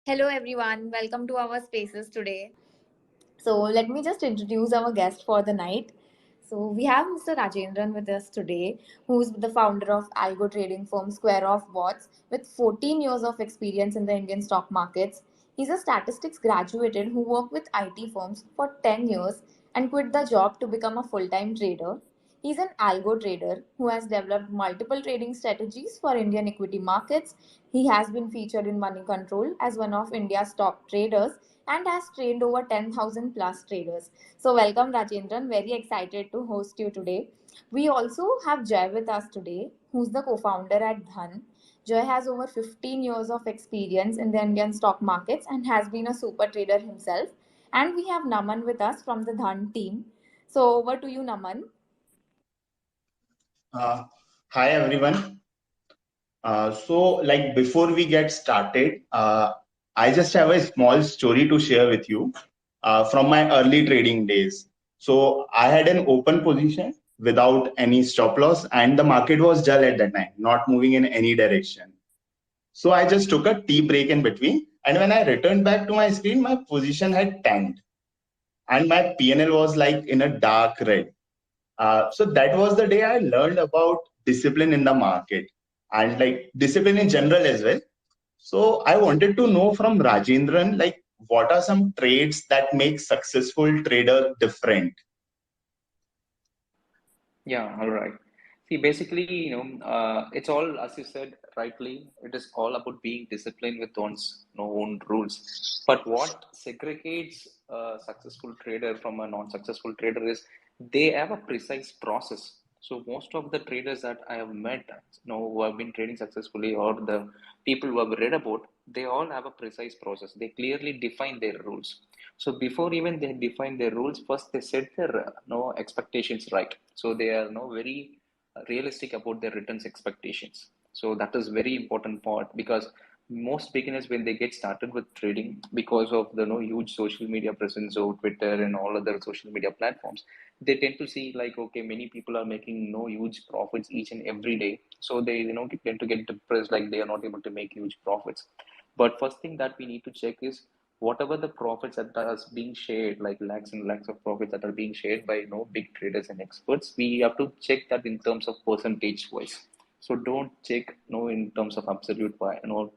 Hello everyone, welcome to our spaces today. So let me just introduce our guest for the night. So we have Mr. Rajendran with us today, who's the founder of algo trading firm Squareoff Bots with 14 years of experience in the Indian stock markets. He's a statistics graduated who worked with IT firms for 10 years and quit the job to become a full-time trader. He's an algo trader who has developed multiple trading strategies for Indian equity markets. He has been featured in Money Control as one of India's top traders and has trained over 10,000 plus traders. So, welcome Rajendran. Very excited to host you today. We also have Jay with us today, who's the co founder at Dhan. Joy has over 15 years of experience in the Indian stock markets and has been a super trader himself. And we have Naman with us from the Dhan team. So, over to you, Naman. Uh, Hi everyone. Before we get started, I just have a small story to share with you from my early trading days. So I had an open position without any stop loss, and the market was dull at that time, not moving in any direction. So I just took a tea break in between, and when I returned back to my screen, my position had tanked, and my PNL was like in a dark red. So that was the day I learned about discipline in the market and like discipline in general as well. So I wanted to know from Rajendran, like what are some traits that make successful trader different? Yeah, all right. See, basically, it's all, as you said rightly, it is all about being disciplined with one's own rules. But what segregates a successful trader from a non-successful trader is they have a precise process. So most of the traders that I have met, who have been trading successfully, or the people who have read about, they all have a precise process. They clearly define their rules. So before even they define their rules, first they set their no expectations right. So they are very realistic about their returns expectations. So that is very important part because most beginners when they get started with trading because of the huge social media presence of Twitter and all other social media platforms, they tend to see like okay many people are making no huge profits each and every day. So they tend to get depressed like they are not able to make huge profits. But first thing that we need to check is whatever the profits that are being shared, like lakhs and lakhs of profits that are being shared by big traders and experts, we have to check that in terms of percentage wise. So don't check in terms of absolute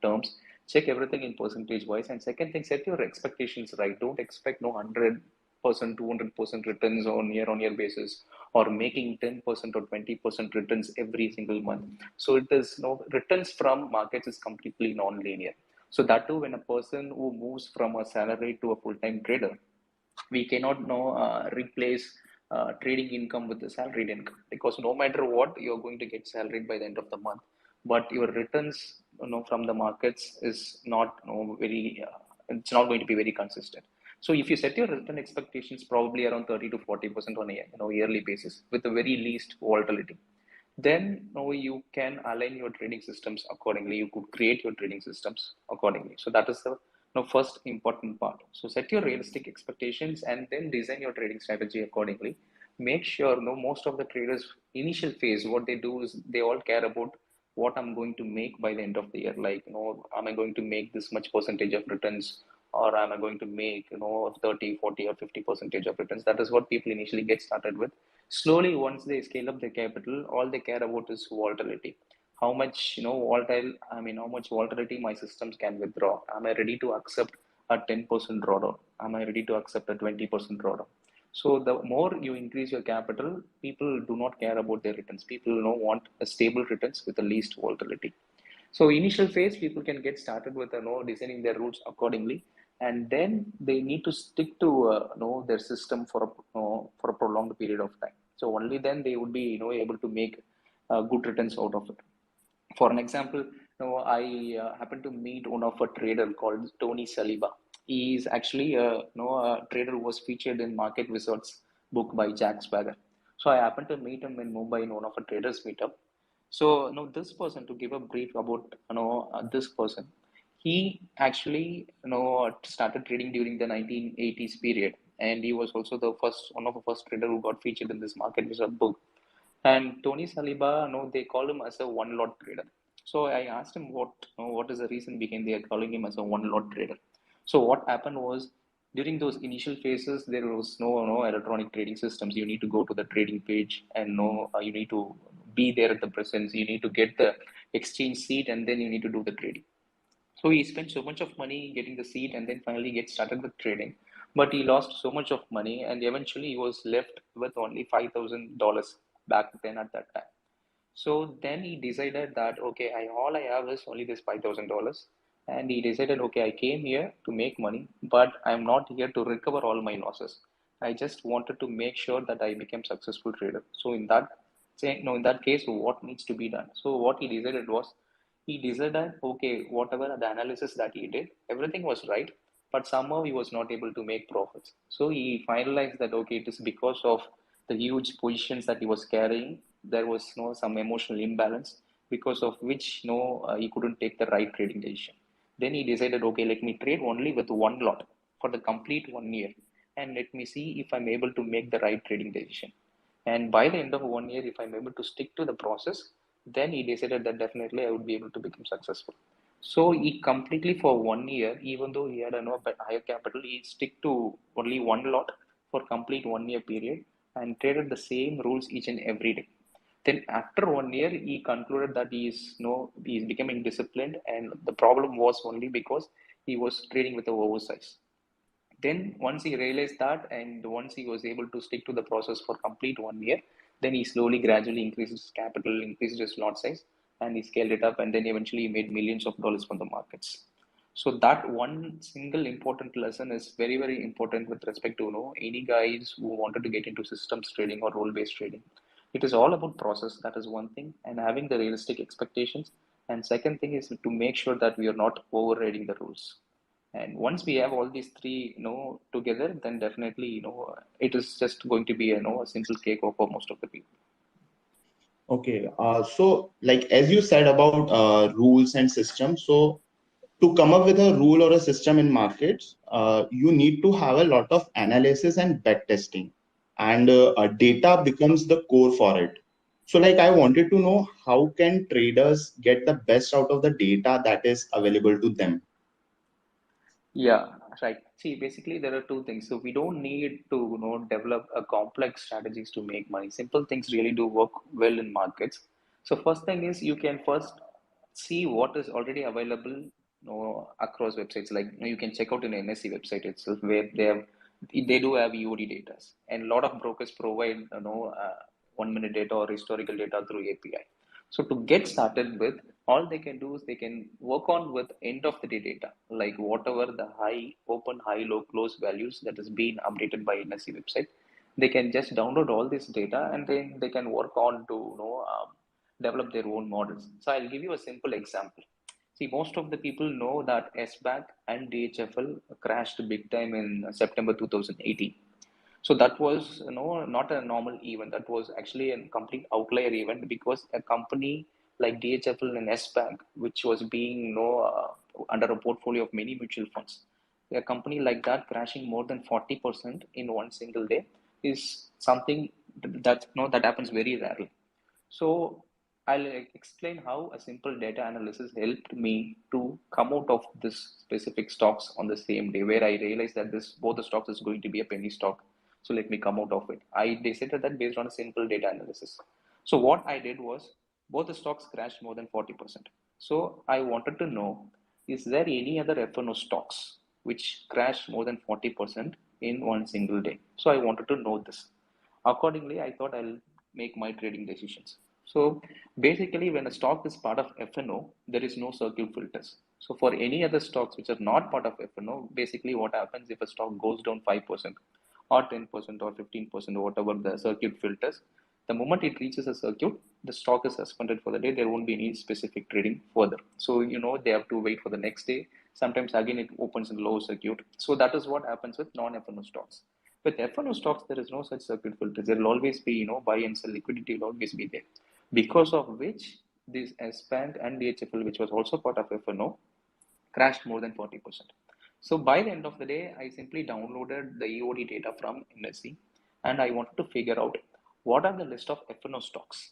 terms. Check everything in percentage wise. And second thing, set your expectations right. Don't expect 100%, 200% returns on year basis, or making 10% or 20% returns every single month. So it is returns from markets is completely non-linear. So that too, when a person who moves from a salary to a full-time trader, we cannot replace trading income with the salaried income because no matter what, you're going to get salaried by the end of the month. But your returns, from the markets is not very. It's not going to be very consistent. So if you set your return expectations probably around 30 to 40% on a yearly basis with the very least volatility, then you can align your trading systems accordingly. You could create your trading systems accordingly. So that is the first important part. So set your realistic expectations and then design your trading strategy accordingly. Make sure most of the traders initial phase what they do is they all care about what I'm going to make by the end of the year. Like am I going to make this much percentage of returns, or am I going to make 30, 40, or 50 percentage of returns? That is what people initially get started with. Slowly, once they scale up their capital, all they care about is volatility. How much, how much volatility my systems can withdraw. Am I ready to accept a 10% drawdown? Am I ready to accept a 20% drawdown? So the more you increase your capital, people do not care about their returns. People want a stable returns with the least volatility. So initial phase, people can get started with designing their routes accordingly, and then they need to stick to their system for a prolonged period of time. So only then they would be able to make good returns out of it. For an example, I happened to meet one of a trader called Tony Saliba. He is actually a trader who was featured in Market Wizards book by Jack Swagger. So I happened to meet him in Mumbai in one of a traders meetup. So this person, to give a brief about this person, he actually started trading during the 1980s period, and he was also the first one of the first trader who got featured in this Market Wizard book. And Tony Saliba, they call him as a one lot trader. So I asked him what is the reason behind they are calling him as a one lot trader. So what happened was during those initial phases there was no electronic trading systems. You need to go to the trading page and you need to be there at the presence. You need to get the exchange seat and then you need to do the trading. So he spent so much of money getting the seat and then finally get started with trading. But he lost so much of money and eventually he was left with only $5,000 back then at that time. So then he decided that okay, all I have is only this $5,000, and he decided okay, I came here to make money, but I'm not here to recover all my losses. I just wanted to make sure that I became successful trader. So in that in that case, what needs to be done? So what he decided was he decided okay, whatever the analysis that he did, everything was right, but somehow he was not able to make profits. So he finalized that okay, it is because of the huge positions that he was carrying. There was some emotional imbalance because of which he couldn't take the right trading decision. Then he decided okay, let me trade only with one lot for the complete 1 year and let me see if I'm able to make the right trading decision. And by the end of 1 year, if I'm able to stick to the process, then he decided that definitely I would be able to become successful. So he completely for 1 year, even though he had a higher capital, he stick to only one lot for complete 1 year period and traded the same rules each and every day. Then after 1 year, he concluded that he is becoming disciplined, and the problem was only because he was trading with the oversize. Then once he realized that, and once he was able to stick to the process for complete 1 year, then he slowly, gradually increased his capital, increased his lot size, and he scaled it up, and then eventually he made millions of dollars from the markets. So that one single important lesson is very, very important with respect to any guys who wanted to get into systems trading or role-based trading. It is all about process. That is one thing, and having the realistic expectations. And second thing is to make sure that we are not overriding the rules. And once we have all these three, together, then definitely, it is just going to be, a simple cake for most of the people. Okay. So like as you said about rules and systems, so to come up with a rule or a system in markets, you need to have a lot of analysis and back testing, and data becomes the core for it. So, like, I wanted to know how can traders get the best out of the data that is available to them? Yeah, right. See, basically there are two things. So we don't need to, develop a complex strategies to make money. Simple things really do work well in markets. So first thing is you can first see what is already available, across websites. Like, you can check out an NSE website itself where they do have EOD data, and a lot of brokers provide, 1 minute data or historical data through API. So to get started with, all they can do is they can work on with end of the day data, like whatever the high, open, high, low, close values that is being updated by NSE website. They can just download all this data and then they can work on to develop their own models. So I'll give you a simple example. See, most of the people know that SBAC and DHFL crashed big time in September 2018. So that was not a normal event. That was actually a complete outlier event because a company like DHFL and S Bank, which was being under a portfolio of many mutual funds, a company like that crashing more than 40% in one single day is something that that happens very rarely. So I'll explain how a simple data analysis helped me to come out of this specific stocks on the same day, where I realized that this both the stocks is going to be a penny stock. So let me come out of it. I decided that based on a simple data analysis. So what I did was both the stocks crashed more than 40%. So I wanted to know, is there any other FNO stocks which crashed more than 40% in one single day? So I wanted to know this. Accordingly, I thought I'll make my trading decisions. So basically, when a stock is part of FNO, there is no circuit filters. So for any other stocks which are not part of FNO, basically what happens if a stock goes down 5% or 10% or 15% or whatever the circuit filters, the moment it reaches a circuit, the stock is suspended for the day. There won't be any specific trading further. So they have to wait for the next day. Sometimes again it opens in low circuit. So that is what happens with non-FNO stocks. With FNO stocks, there is no such circuit filters. There will always be, buy and sell liquidity will always be there. Because of which this S Bank and DHFL, which was also part of FNO, crashed more than 40%. So by the end of the day, I simply downloaded the EOD data from NSE and I wanted to figure out what are the list of FNO stocks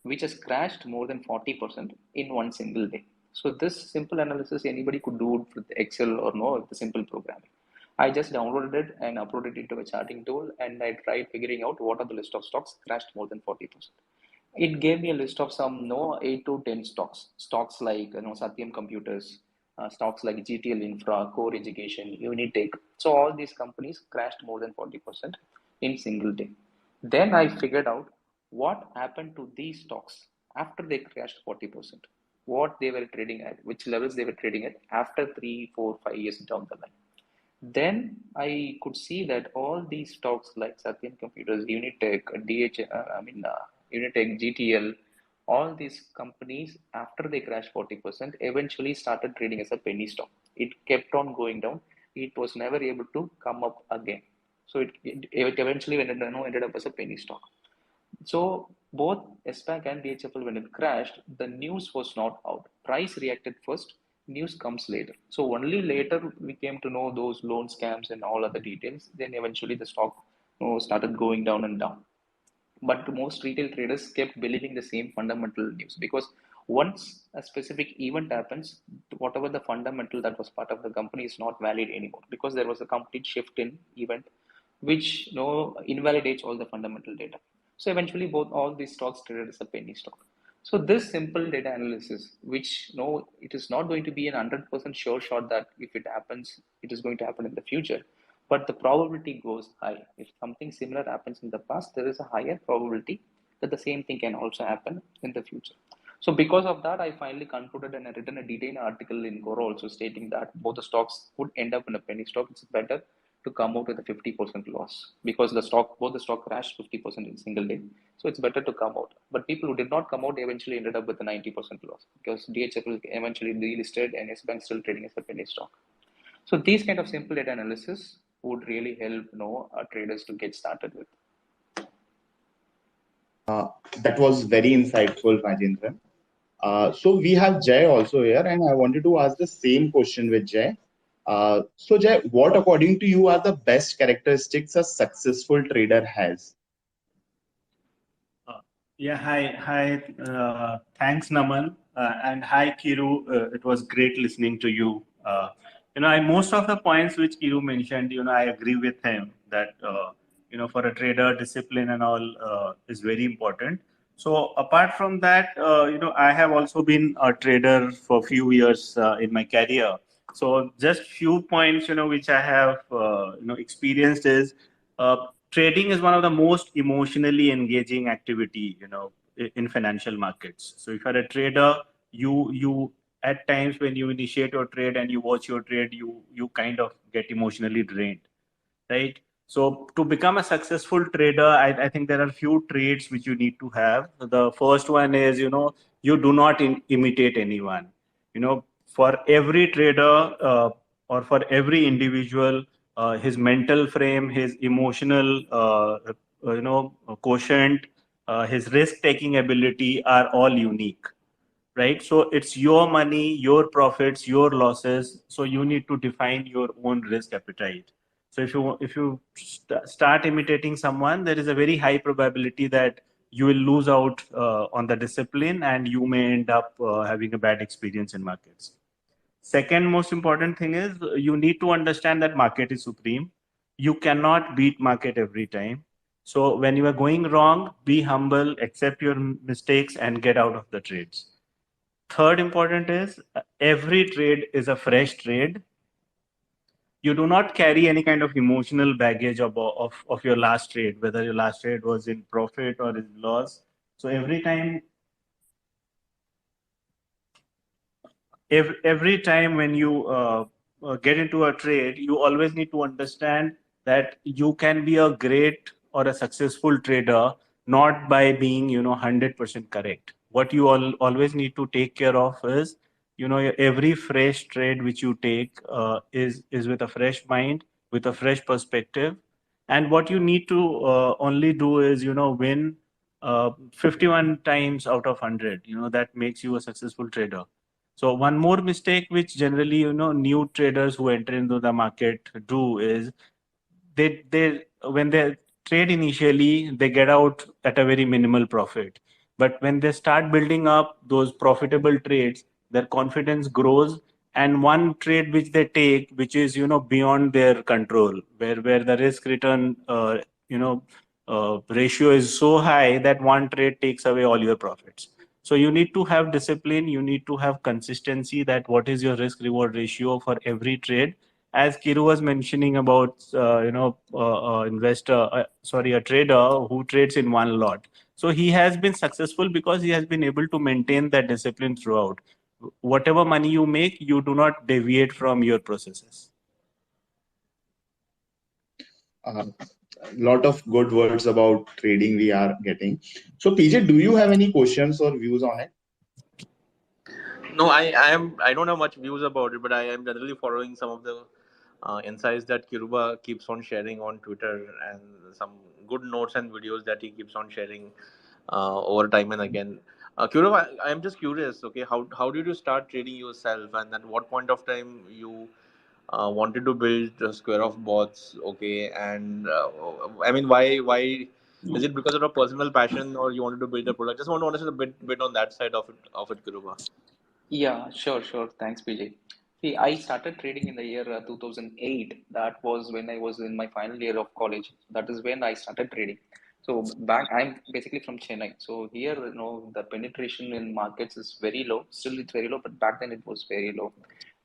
which has crashed more than 40% in one single day. So this simple analysis anybody could do with Excel or no, with the simple programming. I just downloaded it and uploaded it into a charting tool, and I tried figuring out what are the list of stocks crashed more than 40%. It gave me a list of some 8 to 10 stocks like Satyam Computers, stocks like GTL Infra, Core Education, Unitech. So all these companies crashed more than 40% in single day. Then I figured out what happened to these stocks after they crashed 40%, what they were trading at, which levels they were trading at after 3, 4, 5 years down the line. Then I could see that all these stocks like Satyam Computers, Unitech, Unitech, GTL, all these companies, after they crashed 40%, eventually started trading as a penny stock. It kept on going down. It was never able to come up again. So it eventually ended up as a penny stock. So both SPAC and DHFL, when it crashed, the news was not out. Price reacted first, news comes later. So only later we came to know those loan scams and all other details. Then eventually the stock started going down and down. But most retail traders kept believing the same fundamental news, because once a specific event happens, whatever the fundamental that was part of the company is not valid anymore, because there was a complete shift in event which invalidates all the fundamental data. So eventually both all these stocks traded as a penny stock. So this simple data analysis, which it is not going to be an 100% sure shot that if it happens, it is going to happen in the future, but the probability goes high. If something similar happens in the past, there is a higher probability that the same thing can also happen in the future. So because of that, I finally concluded and I written a detailed article in Goro also stating that both the stocks would end up in a penny stock. It's better to come out with a 50% loss, because both the stock crashed 50% in a single day. So it's better to come out. But people who did not come out eventually ended up with a 90% loss, because DHFL eventually delisted and S-Bank still trading as a penny stock. So these kind of simple data analysis would really help traders to get started with. That was very insightful, Rajendran. So we have Jay also here, and I wanted to ask the same question with Jay. So Jay, what according to you are the best characteristics a successful trader has? Hi. Thanks, Naman, and hi, Kiru. It was great listening to you. Most of the points which Kiru mentioned, I agree with him that for a trader, discipline and all is very important. So apart from that, I have also been a trader for a few years in my career. So just few points, which I have experienced is. Trading is one of the most emotionally engaging activity in financial markets. So if you're a trader, you at times when you initiate your trade and you watch your trade, you kind of get emotionally drained, right? So to become a successful trader, I think there are few traits which you need to have. The first one is you do not imitate anyone. For every trader or for every individual, his mental frame, his emotional quotient, his risk taking ability are all unique, right? So it's your money, your profits, your losses, so you need to define your own risk appetite. So if you start imitating someone, there is a very high probability that you will lose out on the discipline and you may end up having a bad experience in markets. Second most important thing is you need to understand that market is supreme. You cannot beat market every time. So when you are going wrong, be humble, accept your mistakes and get out of the trades. Third important is every trade is a fresh trade. You do not carry any kind of emotional baggage of your last trade, whether your last trade was in profit or in loss. So every time when you get into a trade, you always need to understand that you can be a great or a successful trader not by being 100% correct. What you always need to take care of is every fresh trade which you take is with a fresh mind, with a fresh perspective, and what you need to only do is win 51 times out of 100. That makes you a successful trader. So one more mistake which generally new traders who enter into the market do is they when they trade initially, they get out at a very minimal profit. But when they start building up those profitable trades, their confidence grows, and one trade which they take, which is beyond their control, where the risk return ratio is so high that one trade takes away all your profits. So you need to have discipline, you need to have consistency, that what is your risk reward ratio for every trade. As Kiru was mentioning about a trader who trades in one lot. So he has been successful because he has been able to maintain that discipline throughout. Whatever money you make, you do not deviate from your processes. A lot of good words about trading we are getting. So, PJ, do you have any questions or views on it? No, I don't have much views about it, but I am generally following some of the insights that Kiruba keeps on sharing on Twitter, and some good notes and videos that he keeps on sharing over time and again. Kiruba, I am just curious. Okay, how did you start trading yourself, and at what point of time you wanted to build Squareoff bots? Okay, and I mean, why is it because of a personal passion, or you wanted to build a product? Just want to understand a bit on that side of it, Kiruba. Yeah, sure. Thanks, PJ. See, I started trading in the year 2008. That was when I was in my final year of college. That is when I started trading. So back, I'm basically from Chennai. So here, the penetration in markets is very low. Still, it's very low, but back then it was very low.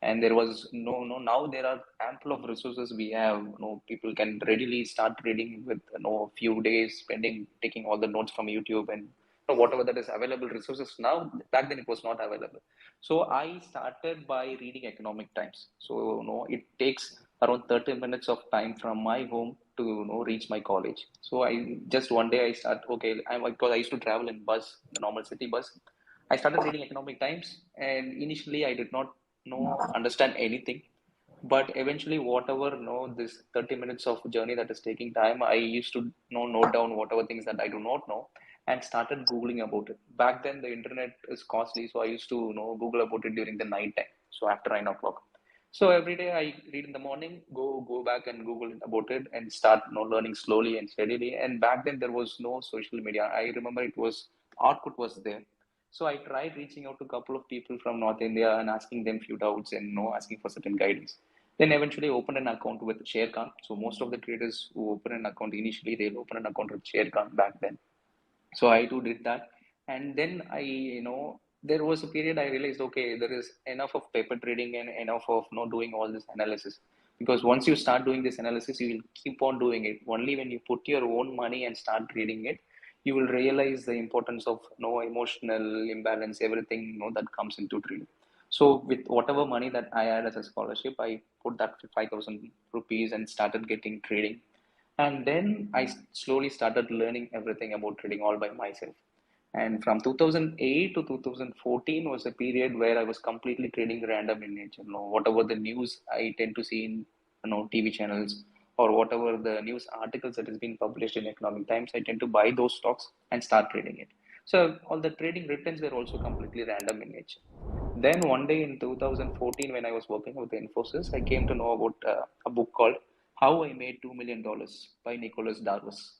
And there was no. Now there are ample of resources we have. People can readily start trading with a few days spending taking all the notes from YouTube and whatever that is available resources now. Back then it was not available. So I started by reading Economic Times. So it takes around 30 minutes of time from my home to reach my college. So I just one day I start because I used to travel in bus, the normal city bus. I started reading Economic Times, and initially I did not understand anything, but eventually whatever this 30 minutes of journey that is taking time, I used to note down whatever things that I do not know and started googling about it. Back then the internet is costly, so I used to google about it during the night time, so after 9 o'clock. So every day I read in the morning, go back and google about it and start learning slowly and steadily. And back then there was no social media. I remember it was Orkut was there. So I tried reaching out to a couple of people from North India and asking them few doubts and asking for certain guidance. Then eventually opened an account with Sharekhan. So most of the traders who open an account initially, they'll open an account with Sharekhan back then. So I too did that. And then there was a period I realized, okay, there is enough of paper trading and enough of doing all this analysis. Because once you start doing this analysis, you will keep on doing it. Only when you put your own money and start trading it, you will realize the importance of emotional imbalance, everything that comes into trading. So with whatever money that I had as a scholarship, I put that 5,000 rupees and started getting trading. And then I slowly started learning everything about trading all by myself. And from 2008 to 2014 was a period where I was completely trading random in nature. Whatever the news I tend to see in TV channels, or whatever the news articles that is being published in Economic Times, I tend to buy those stocks and start trading it. So all the trading returns were also completely random in nature. Then one day in 2014, when I was working with Infosys, I came to know about a book called How I Made $2 Million by Nicholas Darvas.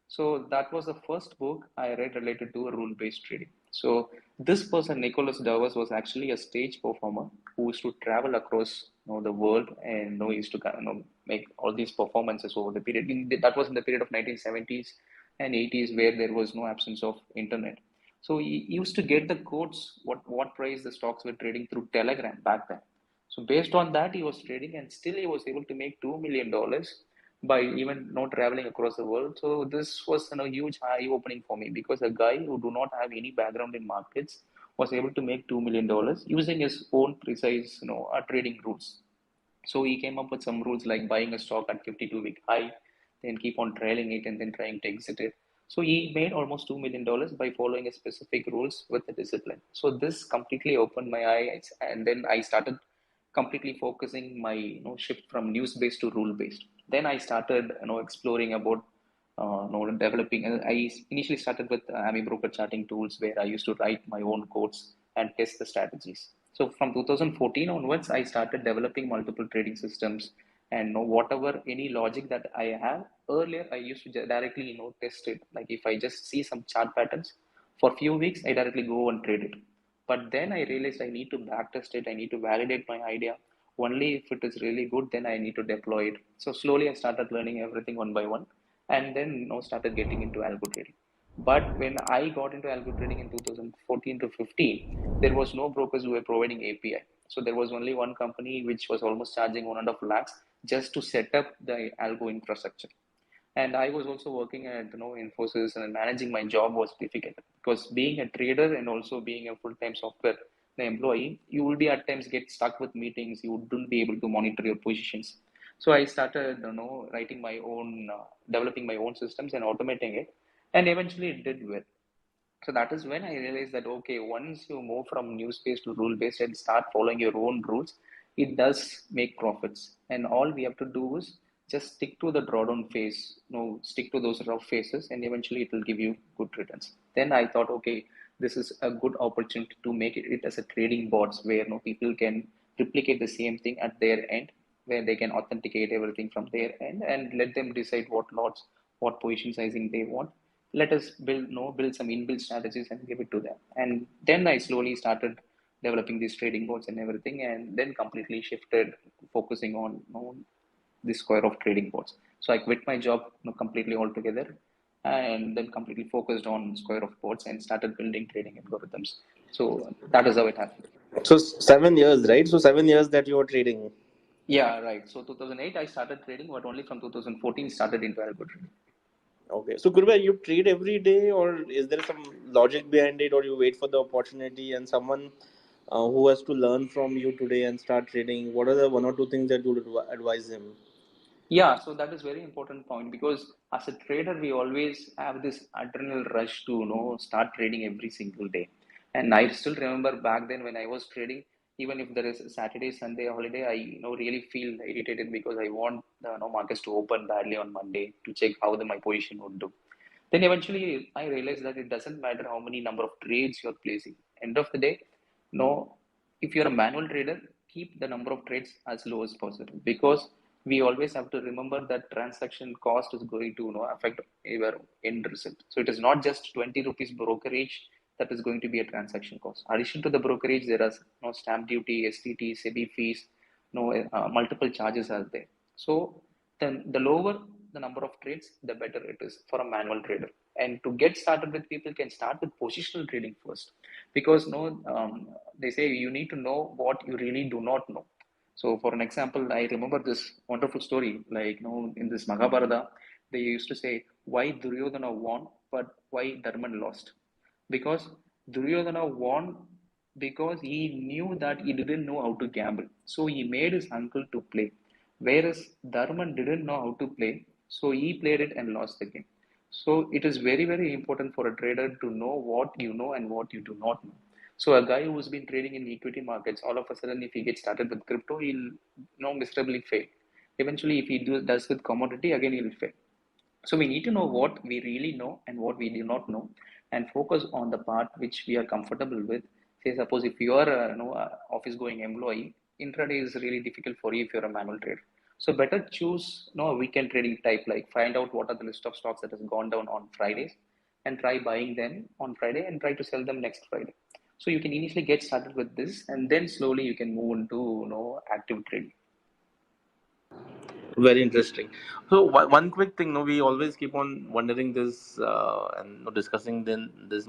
So that was the first book I read related to rule-based trading. So this person, Nicholas Darvas, was actually a stage performer who used to travel across the world and used to make all these performances over the period. That was in the period of 1970s and 80s, where there was no absence of internet. So he used to get the quotes, what price the stocks were trading through Telegram back then. So based on that, he was trading, and still he was able to make $2 million by even not traveling across the world. So this was a huge eye opening for me, because a guy who do not have any background in markets was able to make $2 million using his own precise trading rules. So he came up with some rules like buying a stock at 52-week high, then keep on trailing it and then trying to exit it. So he made almost $2 million by following a specific rules with the discipline. So this completely opened my eyes, and then I started completely focusing my shift from news based to rule based. Then I started exploring about developing. I initially started with Ami broker charting tools, where I used to write my own codes and test the strategies. So from 2014 onwards, I started developing multiple trading systems, and whatever any logic that I have earlier, I used to directly test it. Like if I just see some chart patterns, For a few weeks, I directly go and trade it. But then I realized I need to backtest it. I need to validate my idea. Only if it is really good, then I need to deploy it. So slowly I started learning everything one by one, and then started getting into algo trading. But when I got into algo trading in 2014 to 15, there was no brokers who were providing API. So there was only one company which was almost charging 1.5 lakhs just to set up the algo infrastructure. And I was also working at Infosys, and managing my job was difficult because being a trader and also being a full-time software employee, you will be at times get stuck with meetings. You wouldn't be able to monitor your positions. So I started writing my own, developing my own systems and automating it, and eventually it did well. So that is when I realized that okay, once you move from news based to rule based and start following your own rules, it does make profits. And all we have to do is just stick to the drawdown phase, stick to those rough phases, and eventually it will give you good returns. Then I thought, okay, this is a good opportunity to make it as a trading bots where people can replicate the same thing at their end, where they can authenticate everything from their end and let them decide what lots, what position sizing they want. Let us build some inbuilt strategies and give it to them. And then I slowly started developing these trading boards and everything, and then completely shifted focusing on the Squareoff trading boards. So I quit my job completely altogether, and then completely focused on Squareoff boards and started building trading algorithms. So that is how it happened. So 7 years, right? So 7 years that you were trading. Yeah, right. So 2008 I started trading, but only from 2014 started into algo trading. Okay. So Gurubai, you trade every day, or is there some logic behind it, or you wait for the opportunity and someone who has to learn from you today and start trading? What are the one or two things that you would advise him? Yeah, so that is very important point because as a trader, we always have this adrenal rush to start trading every single day. And I still remember back then when I was trading, even if there is a Saturday, Sunday holiday, I really feel irritated because I want the markets to open badly on Monday to check how my position would do. Then eventually I realized that it doesn't matter how many number of trades you're placing. End of the day, no, if you're a manual trader, keep the number of trades as low as possible because we always have to remember that transaction cost is going to affect your end result. So it is not just 20 rupees brokerage that is going to be a transaction cost. Addition to the brokerage, there are no stamp duty, STT, SEBI fees, multiple charges are there. So then the lower the number of trades, the better it is for a manual trader. And to get started with, people can start with positional trading first because they say you need to know what you really do not know. So for an example, I remember this wonderful story, like in this Mahabharata, they used to say why Duryodhana won, but why Dharman lost. Because Duryodhana won because he knew that he didn't know how to gamble. So he made his uncle to play. Whereas Dharman didn't know how to play, so he played it and lost the game. So it is very, very important for a trader to know what you know and what you do not know. So a guy who's been trading in equity markets, all of a sudden, if he gets started with crypto, he'll miserably fail. Eventually, if he does with commodity, again he'll fail. So we need to know what we really know and what we do not know, and focus on the part which we are comfortable with. Say, suppose if you are a office-going employee, intraday is really difficult for you if you're a manual trader. So better choose a weekend trading type, like find out what are the list of stocks that has gone down on Fridays, and try buying them on Friday and try to sell them next Friday. So you can initially get started with this, and then slowly you can move into active trading. Very interesting. So one quick thing, no, we always keep on wondering this and discussing this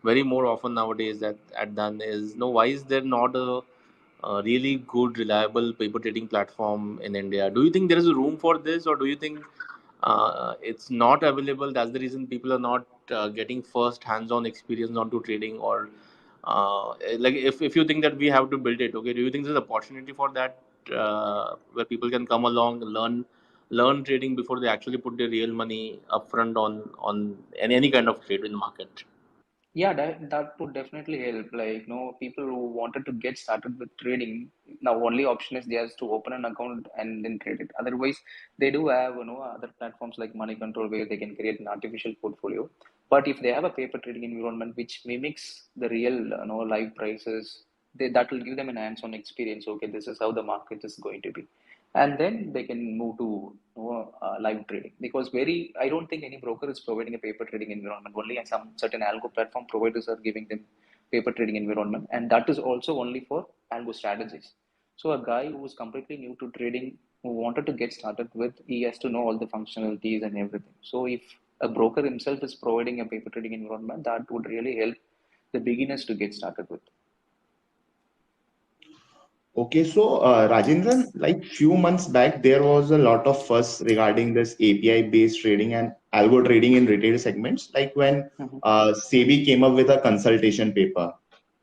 very more often nowadays that at done is no, why is there not a really good, reliable paper trading platform in India? Do you think there is a room for this, or do you think it's not available? That's the reason people are not getting first hands-on experience onto trading, or like if you think that we have to build it, okay, do you think there's an opportunity for that where people can come along, learn trading before they actually put their real money upfront on any kind of trade in the market? Yeah, that would definitely help. Like, people who wanted to get started with trading, now only option is they have to open an account and then trade it. Otherwise, they do have, other platforms like Money Control where they can create an artificial portfolio. But if they have a paper trading environment which mimics the real, live prices, that will give them an hands-on experience. Okay, this is how the market is going to be. and then they can move to live trading. Because I don't think any broker is providing a paper trading environment. Only some certain algo platform providers are giving them paper trading environment, and that is also only for algo strategies. So a guy who is completely new to trading, who wanted to get started with, he has to know all the functionalities and everything. So if a broker himself is providing a paper trading environment, that would really help the beginners to get started with. Okay, so Rajendran, like few months back, there was a lot of fuss regarding this API-based trading and algo trading in retail segments. Like when Mhm. SEBI came up with a consultation paper,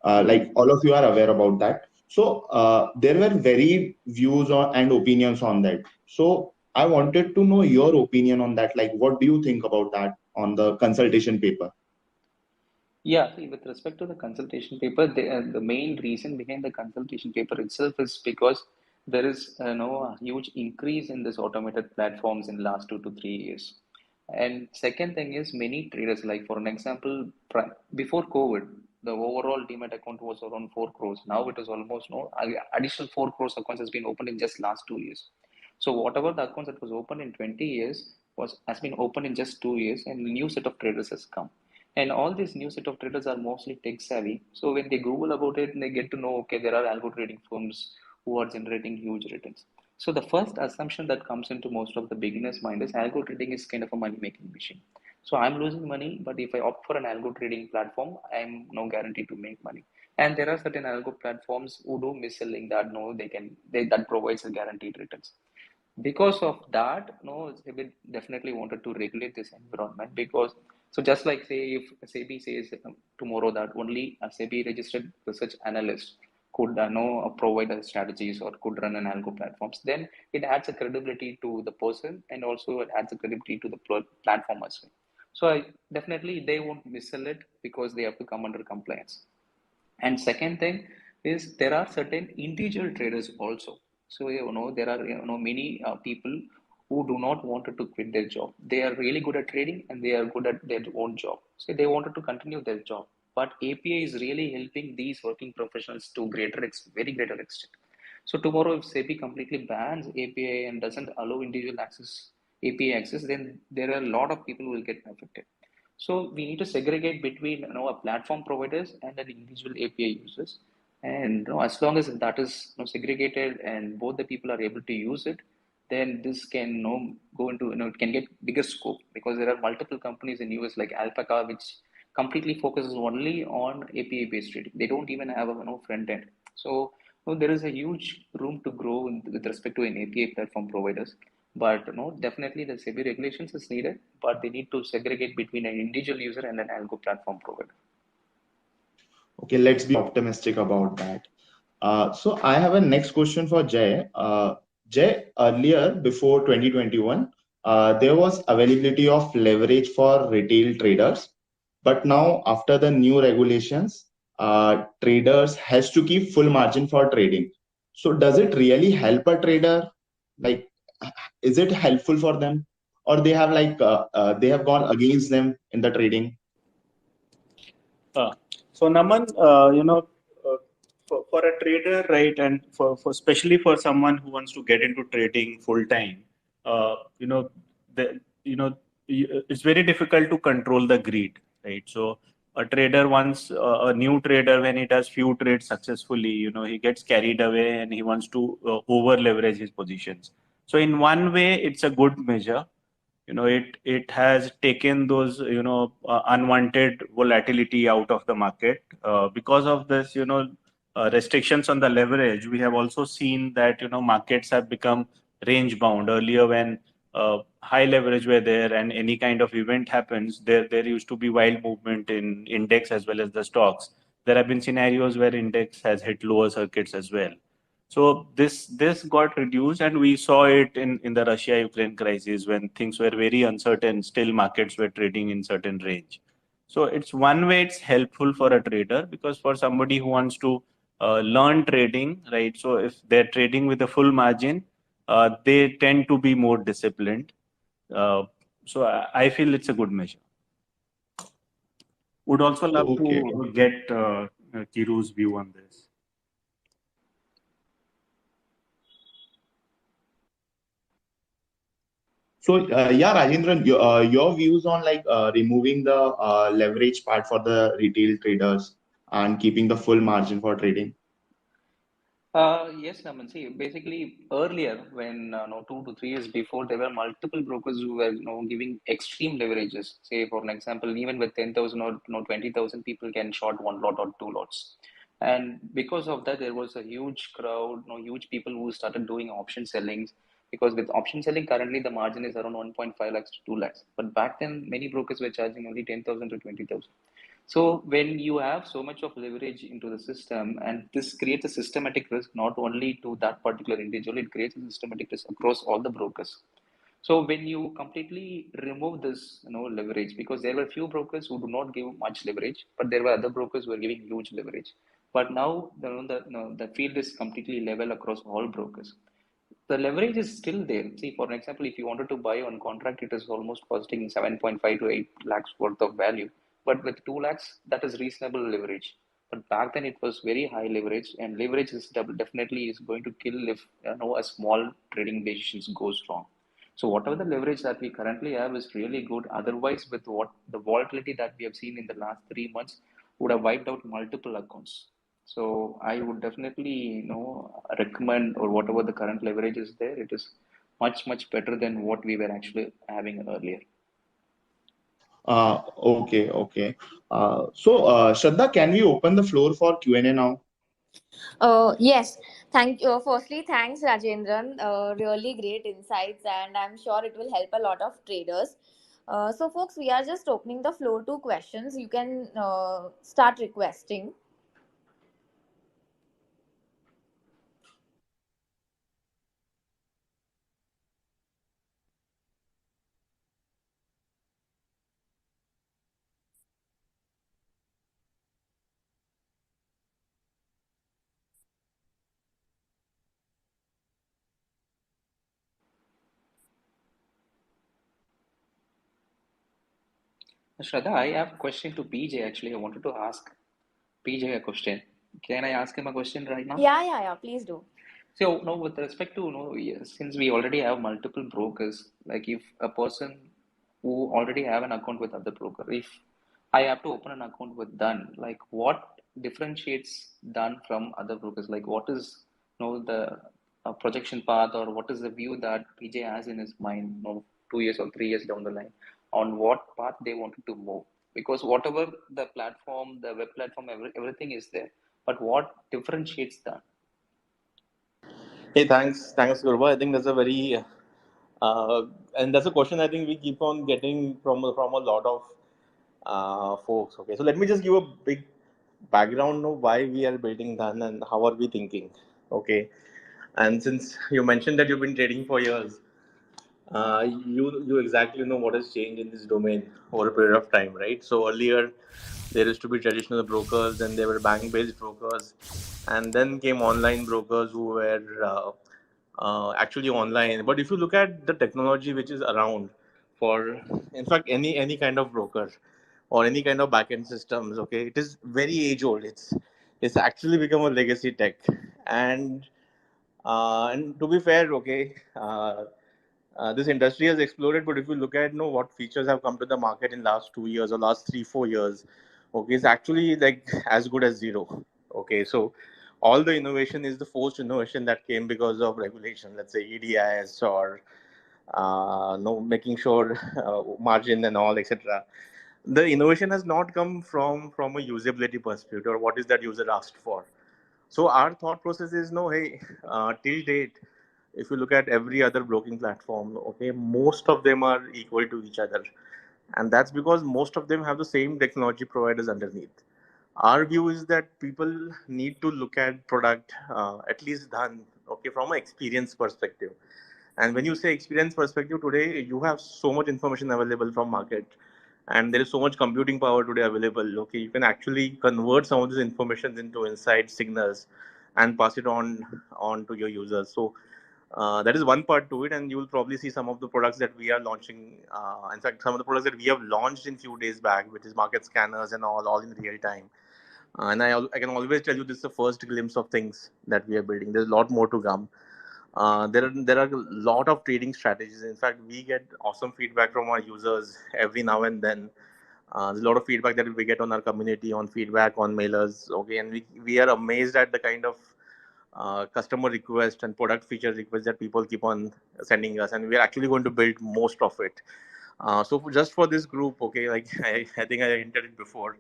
like Mhm. all of you are aware about that. So there were varied views and opinions on that. So I wanted to know your opinion on that. Like, what do you think about that on the consultation paper? Yeah, see, with respect to the consultation paper, the main reason behind the consultation paper itself is because there is a huge increase in this automated platforms in last 2 to 3 years. And second thing is many traders, like for an example, before COVID, the overall Demat account was around 4 crores. Now it is almost additional 4 crores accounts has been opened in just last 2 years. So whatever the accounts that was opened in 20 years has been opened in just 2 years, and a new set of traders has come. And all these new set of traders are mostly tech savvy. So when they Google about it, they get to know, okay, there are algo trading firms who are generating huge returns. So the first assumption that comes into most of the beginners' mind is algo trading is kind of a money-making machine. So I'm losing money, but if I opt for an algo trading platform, I'm no guaranteed to make money. And there are certain algo platforms who do mis-selling that no, that provides a guaranteed returns. Because of that, no, SEBI definitely wanted to regulate this environment. Because so just like say if SEBI says tomorrow that only a SEBI registered research analyst could provide strategies or could run an algo platforms, then it adds a credibility to the person, and also it adds a credibility to the platform as well. So definitely they won't missell it because they have to come under compliance. And second thing is there are certain individual traders also. So there are many people who do not want to quit their job. They are really good at trading and they are good at their own job. So they wanted to continue their job. But API is really helping these working professionals to very greater extent. So tomorrow, if SEBI completely bans API and doesn't allow individual access API access, then there are a lot of people who will get affected. So we need to segregate between a platform providers and an individual API users. And as long as that is segregated and both the people are able to use it, then this can go into it can get bigger scope, because there are multiple companies in US like Alpaca, which completely focuses only on API based trading. They don't even have a front end. So there is a huge room to grow with respect to an API platform providers. But definitely the SEBI regulations is needed, but they need to segregate between an individual user and an algo platform provider. Okay, let's be optimistic about that. So I have a next question for Jay. Jay, earlier before 2021, there was availability of leverage for retail traders, but now after the new regulations, traders has to keep full margin for trading. So does it really help a trader? Like, is it helpful for them, or they have gone against them in the trading? Uh, so Naman, for a trader, right, and for especially for someone who wants to get into trading full time, you know, it's very difficult to control the greed, right? So a trader wants a new trader, when he does few trades successfully, he gets carried away and he wants to over leverage his positions. So in one way, it's a good measure. It has taken those unwanted volatility out of the market. Because of this restrictions on the leverage, we have also seen that markets have become range bound. Earlier, when high leverage were there and any kind of event happens, there used to be wild movement in index as well as the stocks. There have been scenarios where index has hit lower circuits as well. So this got reduced, and we saw it in the Russia-Ukraine crisis when things were very uncertain. Still, markets were trading in certain range. So it's one way it's helpful for a trader, because for somebody who wants to learn trading, right? So if they're trading with a full margin, they tend to be more disciplined. So I feel it's a good measure. Would also love Okay. to get Kiru's view on this. So yeah, Rajendran, your views on like removing the leverage part for the retail traders and keeping the full margin for trading. Yes, Naman. See, basically, earlier, when no, 2 to 3 years before, there were multiple brokers who were giving extreme leverages. Say, for an example, even with 10,000 or 20,000 people can short one lot or two lots. And because of that, there was a huge crowd, huge people who started doing option sellings. Because with option selling, currently the margin is around 1.5 lakhs to 2 lakhs. But back then, many brokers were charging only 10,000 to 20,000. So when you have so much of leverage into the system, and this creates a systematic risk not only to that particular individual, it creates a systematic risk across all the brokers. So when you completely remove this, leverage, because there were few brokers who do not give much leverage, but there were other brokers who were giving huge leverage. But now the field is completely level across all brokers. The leverage is still there. See, for an example, if you wanted to buy on contract, it is almost costing 7.5 to 8 lakhs worth of value. But with 2 lakhs, that is reasonable leverage. But back then it was very high leverage, and leverage is definitely is going to kill if a small trading decisions goes wrong. So whatever the leverage that we currently have is really good. Otherwise, with what the volatility that we have seen in the last 3 months, would have wiped out multiple accounts. So I would definitely, recommend or whatever the current leverage is there, it is much, much better than what we were actually having earlier. Okay, okay. Shraddha, can we open the floor for Q&A now? Yes, thank you. Firstly, thanks, Rajendran. Really great insights, and I'm sure it will help a lot of traders. So, folks, we are just opening the floor to questions. You can start requesting. Shraddha, I have a question to PJ actually. I wanted to ask PJ a question. Can I ask him a question right now? Yeah. Please do. So, no, with respect to, since we already have multiple brokers, like if a person who already have an account with other broker, if I have to open an account with Dun, like what differentiates Dun from other brokers? Like what is, the projection path, or what is the view that PJ has in his mind, 2 years or 3 years down the line, on what path they wanted to move? Because whatever the platform, the web platform, everything is there, but what differentiates Dun? Hey, thanks, Gurba. I think that's a very uh, and that's a question I think we keep on getting from a lot of folks. Okay, so let me just give a big background of why we are building Dhan and how are we thinking. Okay, and since you mentioned that you've been trading for years, you exactly know what has changed in this domain over a period of time, right? So earlier there used to be traditional brokers, then there were bank-based brokers, and then came online brokers who were actually online. But if you look at the technology which is around for, in fact, any kind of broker or any kind of backend systems, okay, it is very age old. It's actually become a legacy tech, and to be fair, okay, this industry has exploded. But if you look at what features have come to the market in last 2 years or last 3 4 years, okay, it's actually like as good as zero. Okay, so all the innovation is the forced innovation that came because of regulation. Let's say EDIS or no making sure margin and all, etc. The innovation has not come from a usability perspective or what is that user asked for. So our thought process is no, hey, till date, if you look at every other broking platform, okay, most of them are equal to each other, and that's because most of them have the same technology providers underneath. Our view is that people need to look at product at least done, okay, from an experience perspective. And when you say experience perspective, today you have so much information available from market, and there is so much computing power today available. Okay, you can actually convert some of this information into insight signals and pass it on to your users. So that is one part to it, and you will probably see some of the products that we are launching. In fact, some of the products that we have launched in few days back, which is market scanners and all in real time. And I can always tell you this is the first glimpse of things that we are building. There's a lot more to come. There are a lot of trading strategies. In fact, we get awesome feedback from our users every now and then. There's a lot of feedback that we get on our community, on feedback, on mailers. Okay, and we are amazed at the kind of customer request and product feature requests that people keep on sending us, and we are actually going to build most of it. So just for this group, okay, like I think I hinted it before,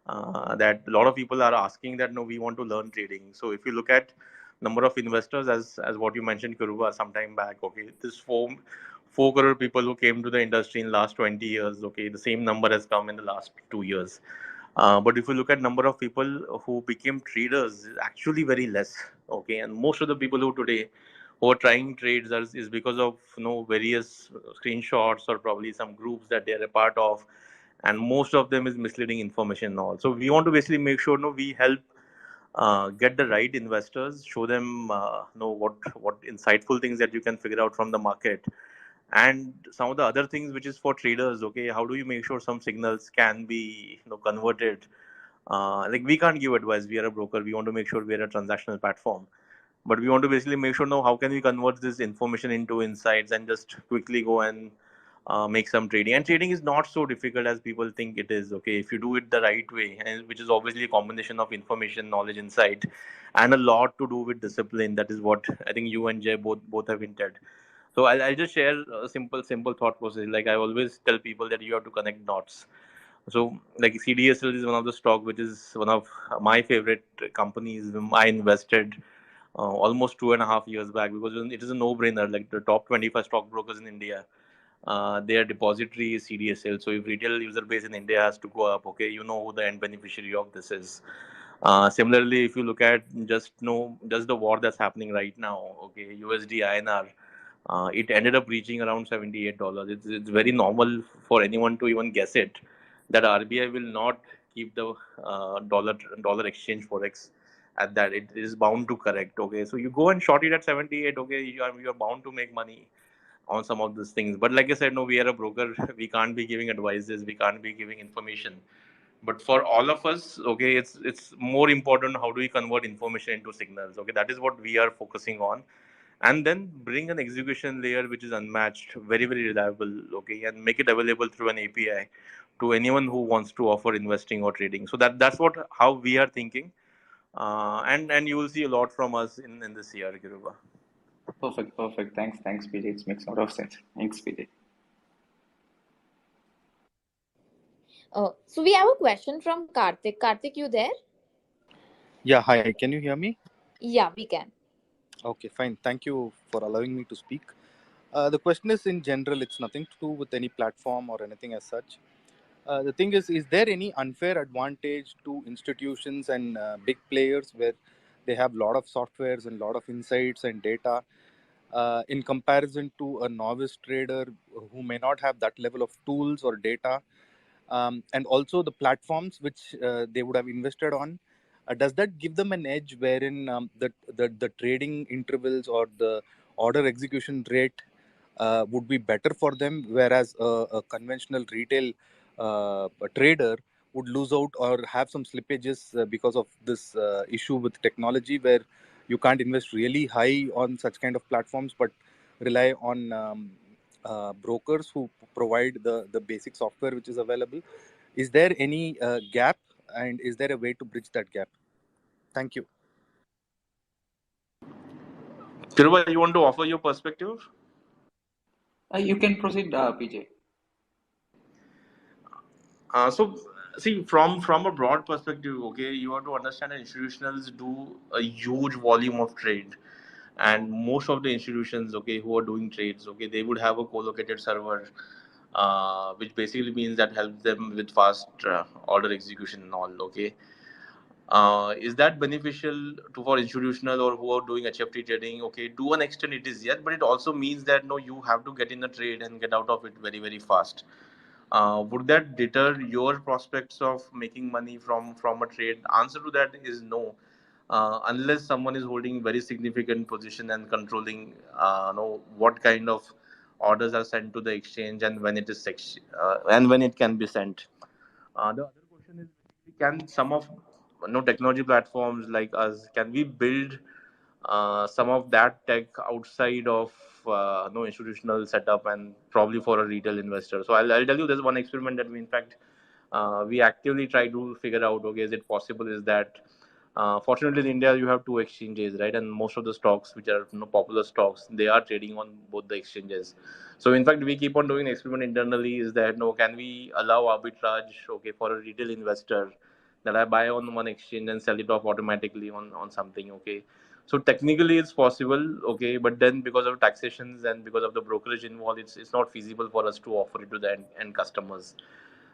that a lot of people are asking that no, we want to learn trading. So if you look at number of investors, as what you mentioned, Kiruba, sometime back, okay, this four crore people who came to the industry in last 20 years, okay, the same number has come in the last 2 years. But if you look at number of people who became traders, actually very less. Okay, and most of the people who today who are trying trades is because of various screenshots or probably some groups that they are a part of, and most of them is misleading information and all. So we want to basically make sure we help get the right investors, show them know what insightful things that you can figure out from the market, and some of the other things which is for traders. Okay, how do you make sure some signals can be converted? Like we can't give advice. We are a broker. We want to make sure we are a transactional platform, but we want to basically make sure how can we convert this information into insights and just quickly go and make some trading. And trading is not so difficult as people think it is. Okay, if you do it the right way, and which is obviously a combination of information, knowledge, insight, and a lot to do with discipline. That is what I think you and Jay both have hinted. So I'll just share a simple thought process. Like I always tell people that you have to connect dots. So like CDSL is one of the stock which is one of my favorite companies. I invested almost 2.5 years back because it is a no-brainer. Like the top 25 stockbrokers in India, their depository is CDSL. So if retail user base in India has to go up, okay, you know who the end beneficiary of this is. Similarly, if you look at just the war that's happening right now, okay, USD INR, it ended up reaching around $78. It's very normal for anyone to even guess it that RBI will not keep the dollar exchange forex at that. It is bound to correct. Okay, so you go and short it at 78. Okay, you are bound to make money on some of these things. But like I said, no, we are a broker. We can't be giving advices. We can't be giving information. But for all of us, okay, it's more important how do we convert information into signals. Okay, that is what we are focusing on, and then bring an execution layer which is unmatched, very reliable. Okay, and make it available through an API to anyone who wants to offer investing or trading. So that's what how we are thinking, and you will see a lot from us in this year, Kiruba. Perfect. Thanks, PJ. It makes a lot of sense. Thanks, PJ. So we have a question from Karthik. Karthik, you there? Yeah, hi. Can you hear me? Yeah, we can. Okay, fine. Thank you for allowing me to speak. The question is in general, it's nothing to do with any platform or anything as such. The thing is there any unfair advantage to institutions and big players where they have a lot of softwares and a lot of insights and data in comparison to a novice trader who may not have that level of tools or data? And also the platforms which they would have invested on, does that give them an edge wherein the trading intervals or the order execution rate would be better for them, whereas a conventional retail trader would lose out or have some slippages because of this issue with technology, where you can't invest really high on such kind of platforms but rely on brokers who provide the basic software which is available? Is there any gap, and is there a way to bridge that gap? Thank you. Kiruba, you want to offer your perspective? You can proceed, PJ. So see, from a broad perspective, okay, you have to understand that institutionals do a huge volume of trade, and most of the institutions, okay, who are doing trades, okay, they would have a co-located server, which basically means that helps them with fast order execution and all. Okay, is that beneficial to for institutional or who are doing HFT trading? Okay, to an extent it is, yes, but it also means that no, you have to get in a trade and get out of it very fast. Would that deter your prospects of making money from a trade? Answer to that is no, unless someone is holding very significant position and controlling, know what kind of orders are sent to the exchange and when it is and when it can be sent. The other question is, can some of technology platforms like us, can we build some of that tech outside of no institutional setup and probably for a retail investor. So I'll tell you, there's one experiment that we in fact we actively try to figure out. Okay, is it possible? Is that fortunately in India you have two exchanges, right? And most of the stocks which are popular stocks, they are trading on both the exchanges. So in fact, we keep on doing experiment internally. Is that no? Can we allow arbitrage? Okay, for a retail investor, that I buy on one exchange and sell it off automatically on something. Okay, so technically it's possible. Okay, but then because of taxations and because of the brokerage involved, it's not feasible for us to offer it to the end customers.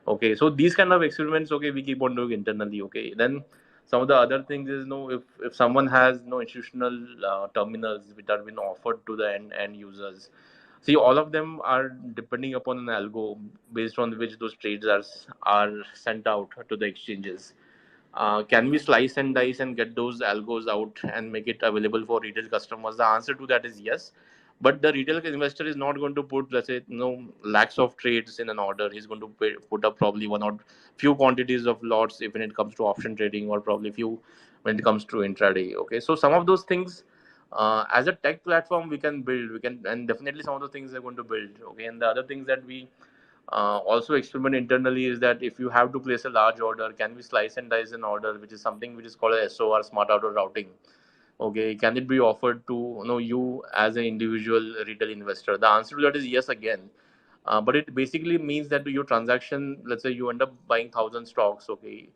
Okay, so these kind of experiments, okay, we keep on doing internally. Okay, then some of the other things is no, if someone has no institutional terminals which are been offered to the end users, see, all of them are depending upon an algo based on which those trades are sent out to the exchanges. Can we slice and dice and get those algos out and make it available for retail customers? The answer to that is yes. But the retail investor is not going to put, let's say, lakhs of trades in an order. He's going to put up probably one or few quantities of lots if when it comes to option trading, or probably few when it comes to intraday. Okay, so some of those things, as a tech platform, we can build. We can, and definitely some of the things they're going to build. Okay, and the other things that we also experiment internally is that if you have to place a large order, can we slice and dice an order, which is something which is called a SOR, smart order routing. Okay, can it be offered to you as an individual retail investor? The answer to that is yes again. But it basically means that your transaction, let's say you end up buying 1,000 stocks. Okay,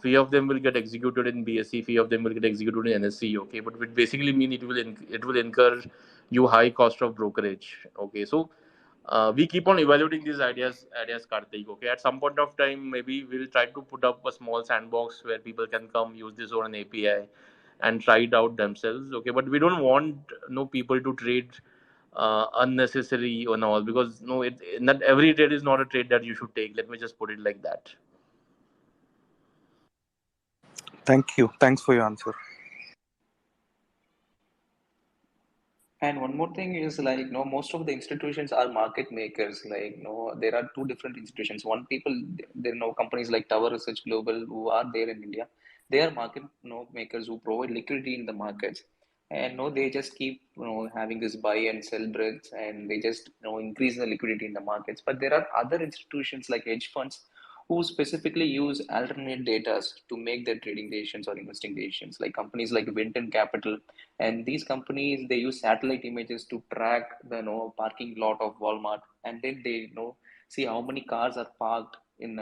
few of them will get executed in BSE, few of them will get executed in NSE. Okay, but it basically mean it will incur you high cost of brokerage. Okay, so we keep on evaluating these ideas, Karthik. Okay, at some point of time, maybe we'll try to put up a small sandbox where people can come use this on an API and try it out themselves. Okay, but we don't want people to trade unnecessary and all, because not every trade is not a trade that you should take. Let me just put it like that. Thank you. Thanks for your answer. And one more thing is like, most of the institutions are market makers. Like, there are two different institutions. One people, there are companies like Tower Research Global who are there in India. They are market makers who provide liquidity in the markets. And they just keep having this buy and sell breaks, and they just increase the liquidity in the markets. But there are other institutions like hedge funds who specifically use alternate data to make their trading decisions or investing decisions, like companies like Vinton Capital. And these companies, they use satellite images to track the parking lot of Walmart, and then they see how many cars are parked in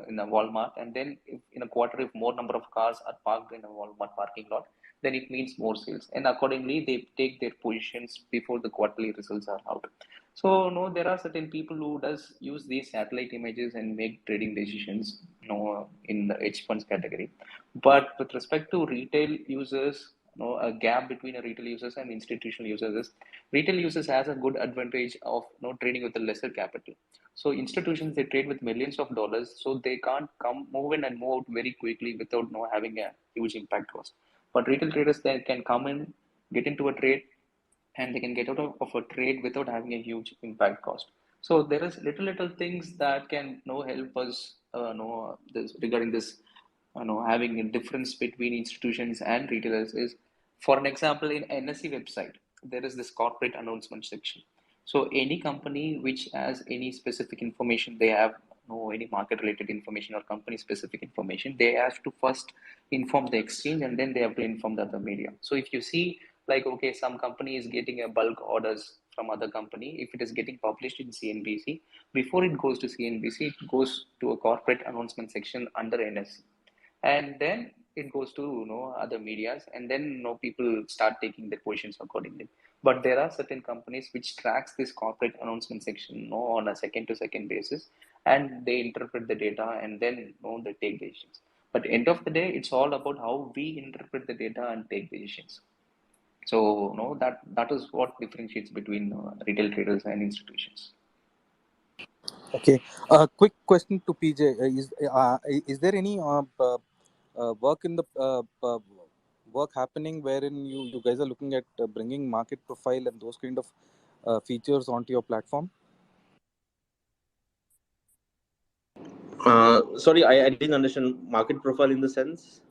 in a Walmart, and then if in a quarter, if more number of cars are parked in a Walmart parking lot, then it means more sales, and accordingly they take their positions before the quarterly results are out. So there are certain people who does use these satellite images and make trading decisions in the hedge funds category. But with respect to retail users, a gap between a retail users and institutional users is retail users has a good advantage of trading with a lesser capital. So institutions, they trade with millions of dollars, so they can't come move in and move out very quickly without having a huge impact cost. But retail traders, they can come in, get into a trade, and they can get out of a trade without having a huge impact cost. So there is little things that can help us know this regarding this having a difference between institutions and retailers is, for an example, in NSE website there is this corporate announcement section. So any company which has any specific information, they have any market related information or company specific information, they have to first inform the exchange, and then they have to inform the other media. So if you see, like, okay, some company is getting a bulk orders from other company, if it is getting published in CNBC, before it goes to CNBC, it goes to a corporate announcement section under NSE, and then it goes to other medias, and then people start taking their positions accordingly. But there are certain companies which tracks this corporate announcement section on a second to second basis, and they interpret the data, and then they take decisions. But end of the day, it's all about how we interpret the data and take decisions. So that is what differentiates between retail traders and institutions. Okay. Quick question to PJ. Is there any work in the work happening wherein you guys are looking at bringing market profile and those kind of features onto your platform? Sorry, I didn't understand. Market profile in the sense?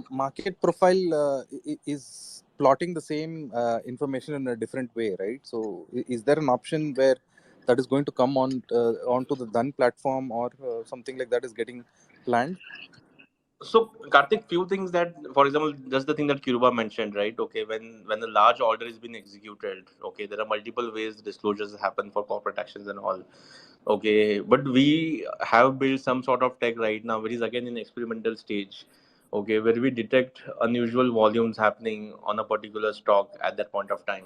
market profile is plotting the same information in a different way, right? So is there an option where that is going to come on onto the done platform, or something like that is getting planned? So, Karthik, few things that, for example, just the thing that Kiruba mentioned, right? Okay, when a large order is being executed, okay, there are multiple ways the disclosures happen for corporate actions and all. Okay, but we have built some sort of tech right now, which is again in experimental stage. Okay, where we detect unusual volumes happening on a particular stock at that point of time.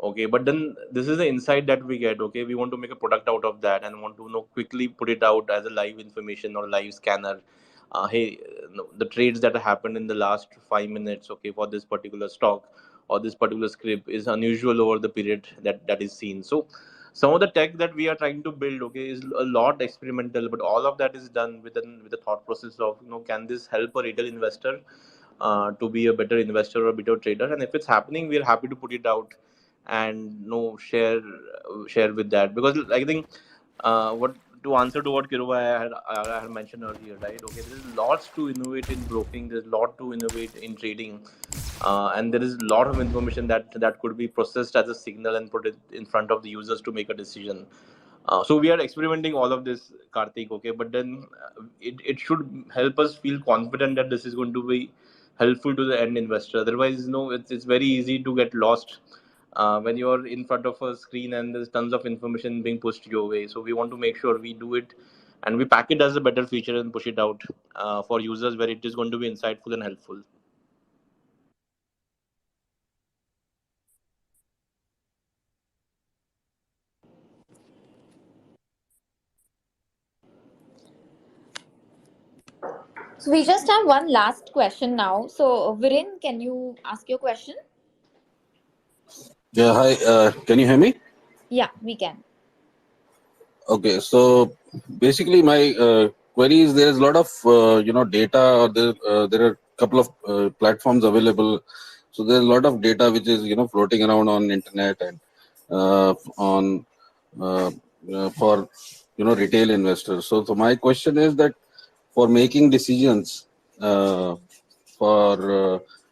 Okay, but then this is the insight that we get. Okay, we want to make a product out of that and want to quickly put it out as a live information or live scanner. Hey, no, the trades that happened in the last 5 minutes, okay, for this particular stock or this particular script is unusual over the period that is seen. So some of the tech that we are trying to build, okay, is a lot experimental, but all of that is done with the thought process of, can this help a retail investor to be a better investor or a better trader? And if it's happening, we are happy to put it out and share with that, because I think what to answer to what Kiruba I had mentioned earlier, right? Okay, there is lots to innovate in broking. There's a lot to innovate in trading, and there is a lot of information that could be processed as a signal and put it in front of the users to make a decision. So we are experimenting all of this, Karthik. Okay, but then it should help us feel confident that this is going to be helpful to the end investor. Otherwise, it's very easy to get lost when you're in front of a screen and there's tons of information being pushed your way. So we want to make sure we do it and we pack it as a better feature and push it out for users where it is going to be insightful and helpful. So we just have one last question now. So Viren, can you ask your question? Yeah, hi. Can you hear me? Yeah, we can. Okay, so basically, my query is there is a lot of data, or there are a couple of platforms available. So there's a lot of data which is floating around on internet and on for retail investors. So my question is that for making decisions for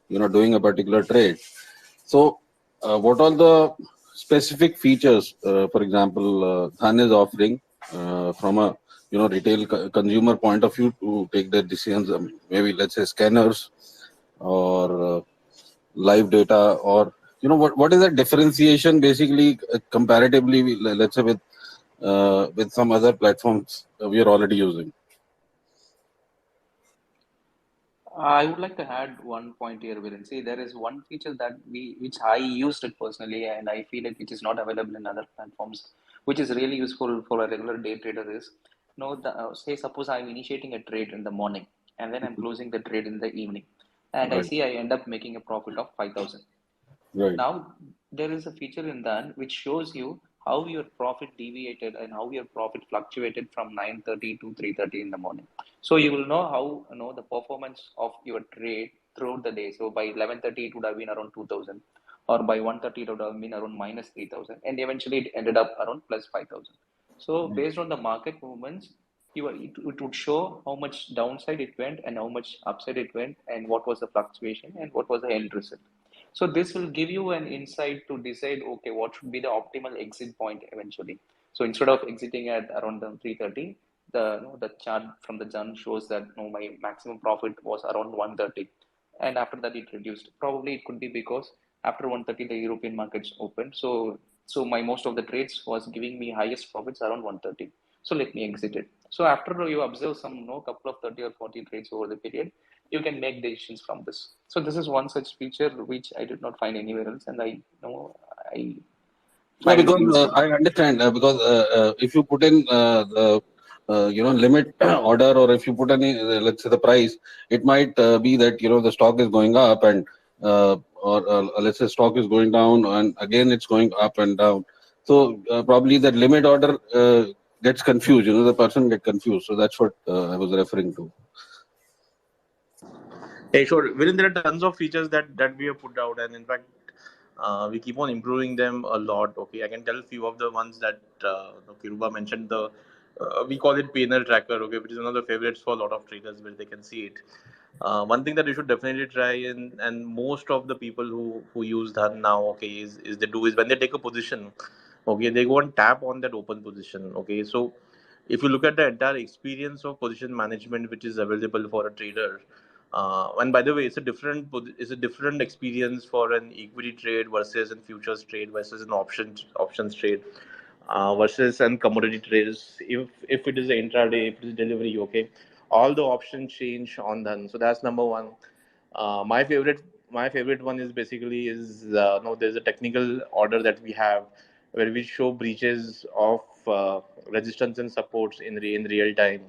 doing a particular trade. So, what are the specific features, for example, Dhan is offering from a retail consumer point of view to take their decisions? Maybe let's say scanners or live data, or what is the differentiation basically comparatively? Let's say with some other platforms we are already using. I would like to add one point here, Viren. See, there is one feature which I used it personally, and I feel like which is not available in other platforms, which is really useful for a regular day trader. Is say suppose I'm initiating a trade in the morning, and then I'm closing the trade in the evening, and I Right. see I end up making a profit of 5,000. Right. Now, there is a feature in that which shows you how your profit deviated and how your profit fluctuated from 9:30 to 3:30 in the morning. So you will know how the performance of your trade throughout the day. So by 11:30 it would have been around 2,000, or by 1:30 it would have been around minus 3,000, and eventually it ended up around plus 5,000. So based on the market movements, it would show how much downside it went and how much upside it went, and what was the fluctuation and what was the end result. So this will give you an insight to decide, okay, what should be the optimal exit point eventually. So instead of exiting at around the 3:30, the chart from the Jan shows that my maximum profit was around 1:30, and after that it reduced. Probably it could be because after 1:30 the European markets opened. So my most of the trades was giving me highest profits around 1:30. So let me exit it. So after you observe some couple of 30 or 40 trades over the period, you can make decisions from this. So this is one such feature which I did not find anywhere else, and I No, find it because useful. I understand, because if you put in the limit order, or if you put any let's say the price, it might be that the stock is going up, and or let's say stock is going down, and again it's going up and down. So probably that limit order gets confused. The person get confused. So that's what I was referring to. Hey, sure. Within there are tons of features that we have put out, and in fact, we keep on improving them a lot. Okay, I can tell a few of the ones that Kiruba mentioned. We call it P&L tracker. Okay, which is one of the favorites for a lot of traders where they can see it. One thing that you should definitely try, and most of the people who use Dhan now, okay, is they do is when they take a position, okay, they go and tap on that open position, okay. So if you look at the entire experience of position management which is available for a trader, and by the way, it's a different experience for an equity trade versus an futures trade versus an options trade, versus an commodity trades. If it is an intraday, if it is delivery, okay, all the options change on Dhan. So that's number one. My favorite one is basically is no, there's a technical order that we have where we show breaches of resistance and supports in real time.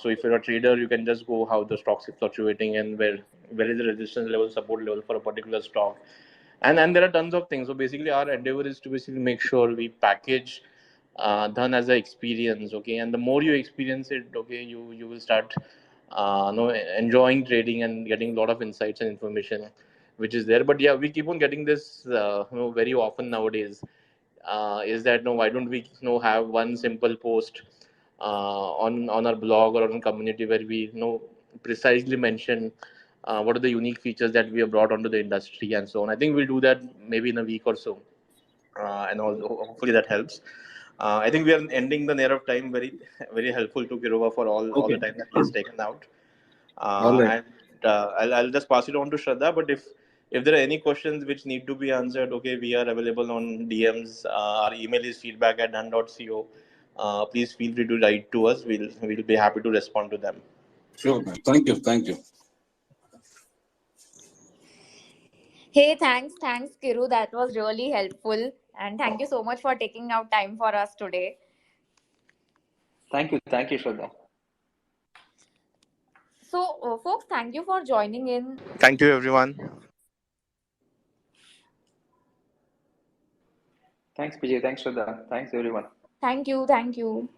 So if you're a trader, you can just go how the stocks is fluctuating and where is the resistance level, support level for a particular stock, and there are tons of things. So basically, our endeavor is to basically make sure we package Dhan as an experience, okay. And the more you experience it, okay, you will start enjoying trading and getting a lot of insights and information which is there. But yeah, we keep on getting this very often nowadays. Is that no? Why don't we have one simple post on our blog or on community where we precisely mention what are the unique features that we have brought onto the industry and so on. I think we'll do that maybe in a week or so, and also hopefully that helps. I think we are ending the near of time. Very very helpful to Kiruba for all the Okay. time that he has taken out. All right. And I'll just pass it on to Shraddha. But if there are any questions which need to be answered, okay, we are available on DMs. Our email is feedback@dun.co. Please feel free to write to us. We'll be happy to respond to them. Sure, man. Thank you. Thank you. Hey, thanks, Kiru. That was really helpful. And thank you so much for taking out time for us today. Thank you, Shraddha. So, folks, thank you for joining in. Thank you, everyone. Thanks, PJ. Thanks, Shraddha. Thanks, everyone. Thank you.